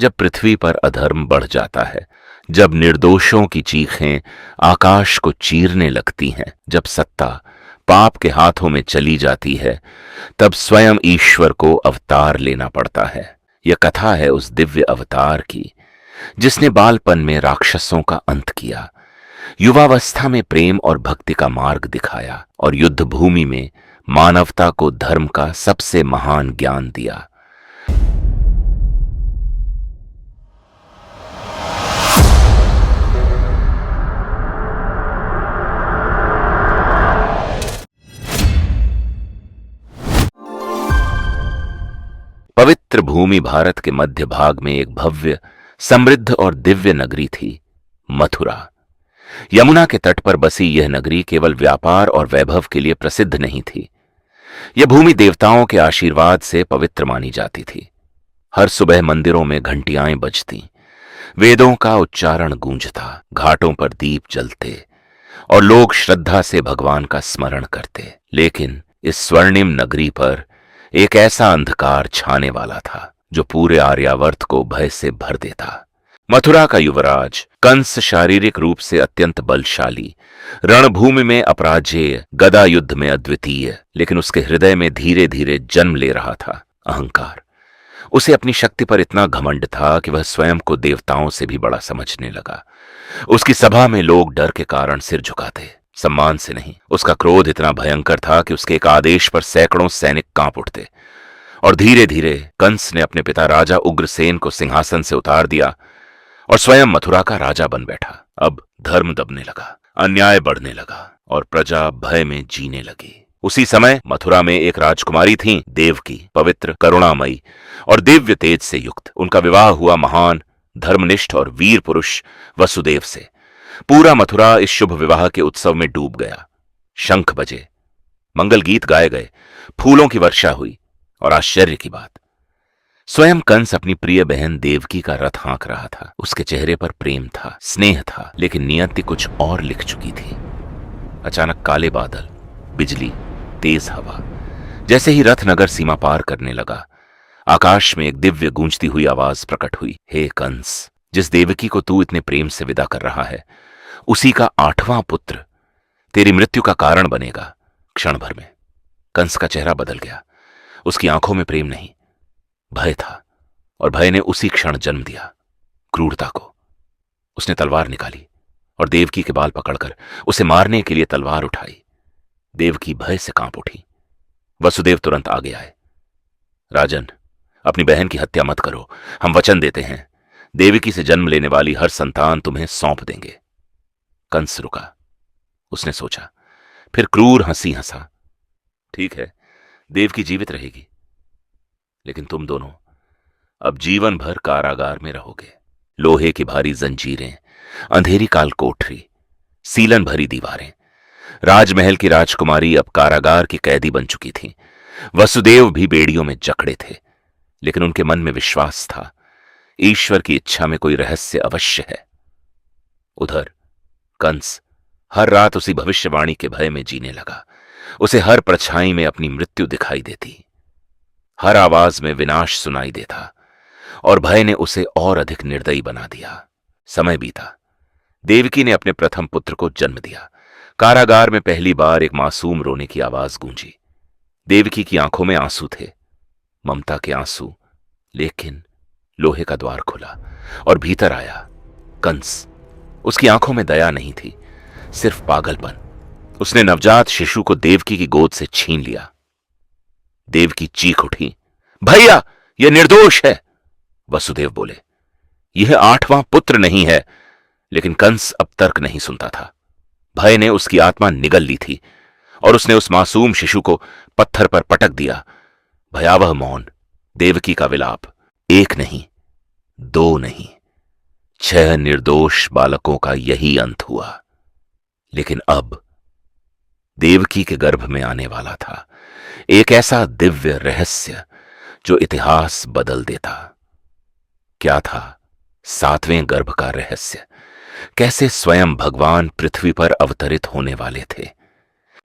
जब पृथ्वी पर अधर्म बढ़ जाता है, जब निर्दोषों की चीखें आकाश को चीरने लगती हैं, जब सत्ता पाप के हाथों में चली जाती है, तब स्वयं ईश्वर को अवतार लेना पड़ता है। यह कथा है उस दिव्य अवतार की जिसने बालपन में राक्षसों का अंत किया, युवावस्था में प्रेम और भक्ति का मार्ग दिखाया और युद्ध भूमि में मानवता को धर्म का सबसे महान ज्ञान दिया। पवित्र भूमि भारत के मध्य भाग में एक भव्य, समृद्ध और दिव्य नगरी थी, मथुरा। यमुना के तट पर बसी यह नगरी केवल व्यापार और वैभव के लिए प्रसिद्ध नहीं थी। यह भूमि देवताओं के आशीर्वाद से पवित्र मानी जाती थी। हर सुबह मंदिरों में घंटियां बजती, वेदों का उच्चारण गूंजता, घाटों पर दीप जलते और लोग श्रद्धा से भगवान का स्मरण करते। लेकिन इस स्वर्णिम नगरी पर एक ऐसा अंधकार छाने वाला था जो पूरे आर्यावर्त को भय से भर देता। मथुरा का युवराज कंस शारीरिक रूप से अत्यंत बलशाली, रणभूमि में अपराजेय, गदा युद्ध में अद्वितीय, लेकिन उसके हृदय में धीरे धीरे जन्म ले रहा था अहंकार। उसे अपनी शक्ति पर इतना घमंड था कि वह स्वयं को देवताओं से भी बड़ा समझने लगा। उसकी सभा में लोग डर के कारण सिर झुकाते, सम्मान से नहीं। उसका क्रोध इतना भयंकर था कि उसके एक आदेश पर सैकड़ों सैनिक कांप उठते। और धीरे धीरे कंस ने अपने पिता राजा उग्रसेन को सिंहासन से उतार दिया और स्वयं मथुरा का राजा बन बैठा। अब धर्म दबने लगा, अन्याय बढ़ने लगा और प्रजा भय में जीने लगी। उसी समय मथुरा में एक राजकुमारी थी, देवकी, पवित्र, करुणामयी और दिव्य तेज से युक्त। उनका विवाह हुआ महान, धर्मनिष्ठ और वीर पुरुष वसुदेव से। पूरा मथुरा इस शुभ विवाह के उत्सव में डूब गया। शंख बजे, मंगल गीत गाए गए, फूलों की वर्षा हुई और आश्चर्य की बात, स्वयं कंस अपनी प्रिय बहन देवकी का रथ हाँक रहा था। उसके चेहरे पर प्रेम था, स्नेह था, लेकिन नियति कुछ और लिख चुकी थी। अचानक काले बादल, बिजली, तेज हवा। जैसे ही रथ नगर सीमा पार करने लगा, आकाश में एक दिव्य गूंजती हुई आवाज प्रकट हुई। हे कंस, जिस देवकी को तू इतने प्रेम से विदा कर रहा है, उसी का 8वां पुत्र तेरी मृत्यु का कारण बनेगा क्षण भर में। कंस का चेहरा बदल गया। उसकी आंखों में प्रेम नहीं, भय था, और भय ने उसी क्षण जन्म दिया क्रूरता को। उसने तलवार निकाली और देवकी के बाल पकड़कर उसे मारने के लिए तलवार उठाई। देवकी भय से कांप उठी। वसुदेव तुरंत आगे आए। राजन, अपनी बहन की हत्या मत करो, हम वचन देते हैं, देवकी से जन्म लेने वाली हर संतान तुम्हें सौंप देंगे। कंस रुका। उसने सोचा, फिर क्रूर हंसी हंसा। ठीक है, देवकी जीवित रहेगी, लेकिन तुम दोनों अब जीवन भर कारागार में रहोगे। लोहे की भारी जंजीरें, अंधेरी काल कोठरी, सीलन भरी दीवारें। राजमहल की राजकुमारी अब कारागार की कैदी बन चुकी थी। वसुदेव भी बेड़ियों में जकड़े थे, लेकिन उनके मन में विश्वास था, ईश्वर की इच्छा में कोई रहस्य अवश्य है। उधर कंस हर रात उसी भविष्यवाणी के भय में जीने लगा। उसे हर परछाई में अपनी मृत्यु दिखाई देती, हर आवाज में विनाश सुनाई देता, और भय ने उसे और अधिक निर्दयी बना दिया। समय बीता। देवकी ने अपने प्रथम पुत्र को जन्म दिया। कारागार में पहली बार एक मासूम रोने की आवाज गूंजी। देवकी की आंखों में आंसू थे, ममता के आंसू। लेकिन लोहे का द्वार खुला और भीतर आया कंस। उसकी आंखों में दया नहीं थी, सिर्फ पागलपन। उसने नवजात शिशु को देवकी की गोद से छीन लिया। देवकी चीख उठी, भैया, यह निर्दोष है। वसुदेव बोले, यह 8वां पुत्र नहीं है। लेकिन कंस अब तर्क नहीं सुनता था। भय ने उसकी आत्मा निगल ली थी और उसने उस मासूम शिशु को पत्थर पर पटक दिया। भयावह मौन, देवकी का विलाप। 1 नहीं, 2 नहीं, 6 निर्दोष बालकों का यही अंत हुआ। लेकिन अब देवकी के गर्भ में आने वाला था एक ऐसा दिव्य रहस्य जो इतिहास बदल देता। क्या था 7वें गर्भ का रहस्य? कैसे स्वयं भगवान पृथ्वी पर अवतरित होने वाले थे?